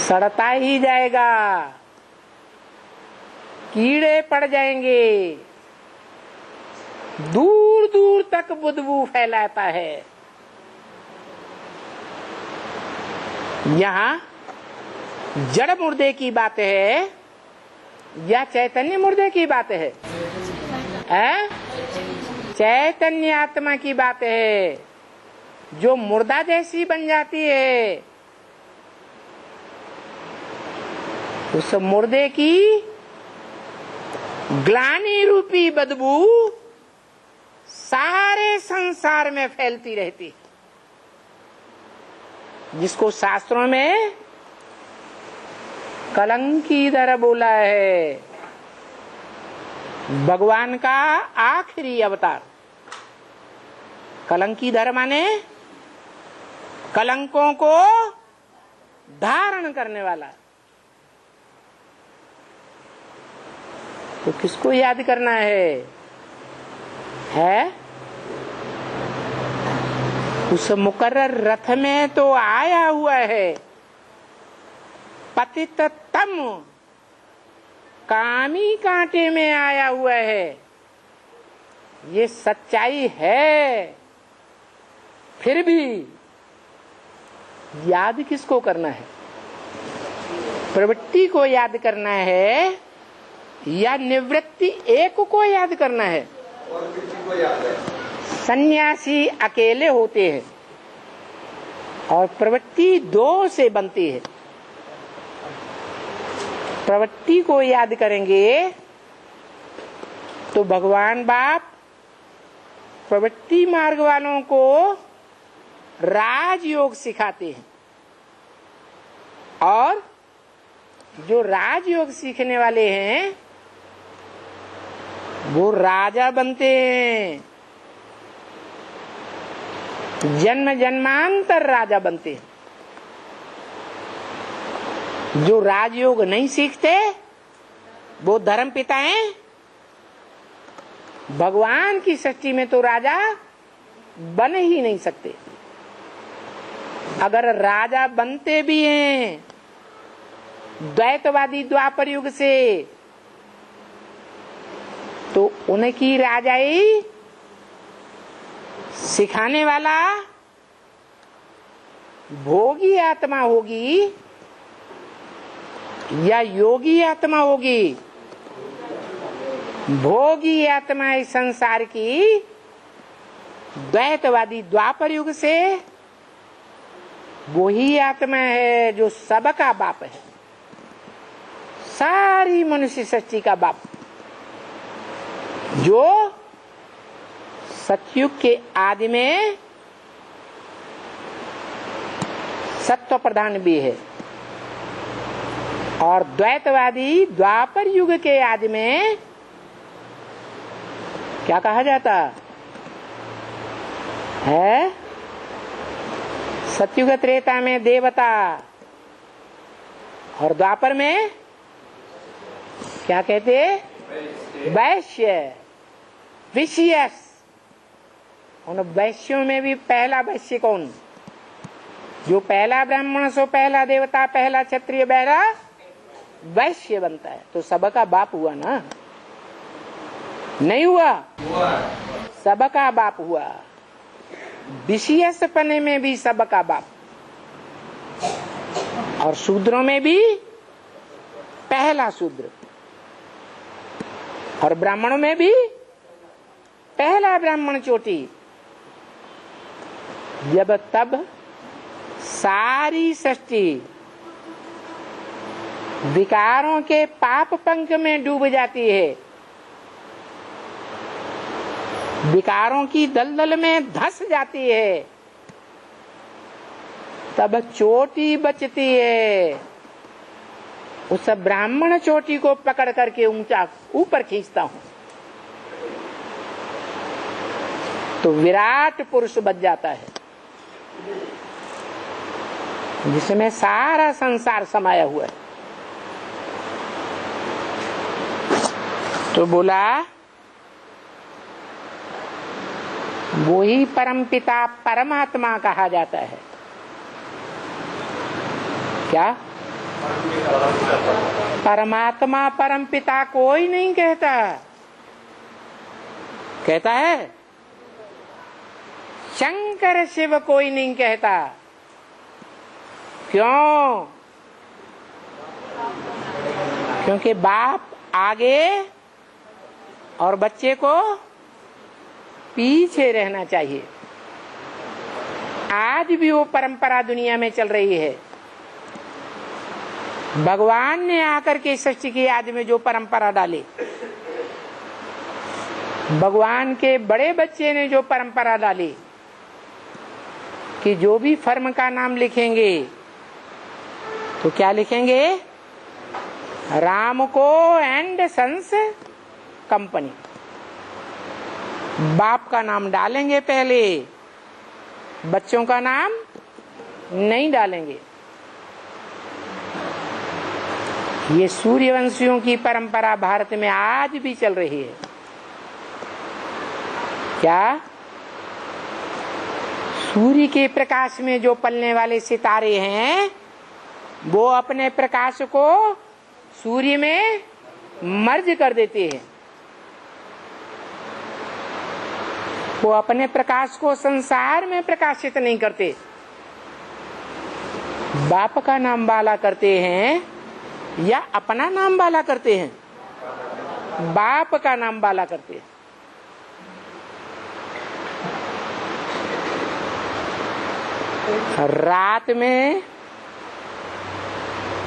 सड़ता ही जाएगा, कीड़े पड़ जाएंगे, दूर दूर तक बदबू फैलाता है। यहाँ जड़ मुर्दे की बात है या चैतन्य मुर्दे की बात है? चैतन्य आत्मा की बात है, जो मुर्दा जैसी बन जाती है। उस मुर्दे की ग्लानि रूपी बदबू सारे संसार में फैलती रहती, जिसको शास्त्रों में कलंकीधर बोला है। भगवान का आखिरी अवतार कलंकीधर माने कलंकों को धारण करने वाला। तो किसको याद करना है? उस मुकर्रर रथ में तो आया हुआ है, पतित तम कामी कांटे में आया हुआ है। ये सच्चाई है, फिर भी याद किसको करना है? प्रवृत्ति को याद करना है या निवृत्ति एक को याद करना है? सन्यासी अकेले होते हैं और प्रवृत्ति दो से बनती है। प्रवृत्ति को याद करेंगे तो भगवान बाप प्रवृत्ति मार्ग वालों को राजयोग सिखाते हैं, और जो राजयोग सीखने वाले हैं वो राजा बनते हैं, जन्म जन्मांतर राजा बनते हैं। जो राजयोग नहीं सीखते वो धर्म पिता हैं। भगवान की सृष्टि में तो राजा बन ही नहीं सकते। अगर राजा बनते भी हैं द्वैतवादी द्वापर युग से, तो उनकी राजाई सिखाने वाला भोगी आत्मा होगी या योगी आत्मा होगी? भोगी आत्मा इस संसार की द्वैतवादी द्वापर युग से वही आत्मा है जो सबका बाप है, सारी मनुष्य सृष्टि का बाप, जो सतयुग के आदि में सत्व प्रधान भी है और द्वैतवादी द्वापर युग के आदि में क्या कहा जाता है? सतयुग त्रेता में देवता और द्वापर में क्या कहते? वैश्य, विशियस। उन वैश्यों में भी पहला वैश्य कौन? जो पहला ब्राह्मण सो पहला देवता, पहला क्षत्रिय, पहला वैश्य बनता है। तो सबका बाप हुआ ना? नहीं हुआ? सबका बाप हुआ। विशियस पने में भी सबका बाप, और शूद्रों में भी पहला शूद्र, और ब्राह्मणों में भी पहला ब्राह्मण चोटी। जब तब सारी सृष्टि विकारों के पाप पंख में डूब जाती है, विकारों की दलदल में धंस जाती है, तब चोटी बचती है। उस ब्राह्मण चोटी को पकड़ करके ऊंचा ऊपर खींचता हूं तो विराट पुरुष बच जाता है, जिसमें सारा संसार समाया हुआ है। तो बोला वही परमपिता परमात्मा कहा जाता है। क्या? परमात्मा परम पिता कोई नहीं कहता। कहता है शंकर शिव कोई नहीं कहता। क्यों? क्योंकि बाप आगे और बच्चे को पीछे रहना चाहिए। आज भी वो परंपरा दुनिया में चल रही है। भगवान ने आकर के सृष्टि की आदि में जो परंपरा डाली, भगवान के बड़े बच्चे ने जो परंपरा डाली कि जो भी फर्म का नाम लिखेंगे तो क्या लिखेंगे? रामको एंड सन्स कंपनी। बाप का नाम डालेंगे पहले, बच्चों का नाम नहीं डालेंगे। ये सूर्यवंशियों की परंपरा भारत में आज भी चल रही है। क्या? सूर्य के प्रकाश में जो पलने वाले सितारे हैं वो अपने प्रकाश को सूर्य में मर्ज कर देते हैं। वो अपने प्रकाश को संसार में प्रकाशित नहीं करते। बाप का नाम वाला करते हैं या अपना नाम वाला करते हैं? बाप का नाम वाला करते हैं। रात में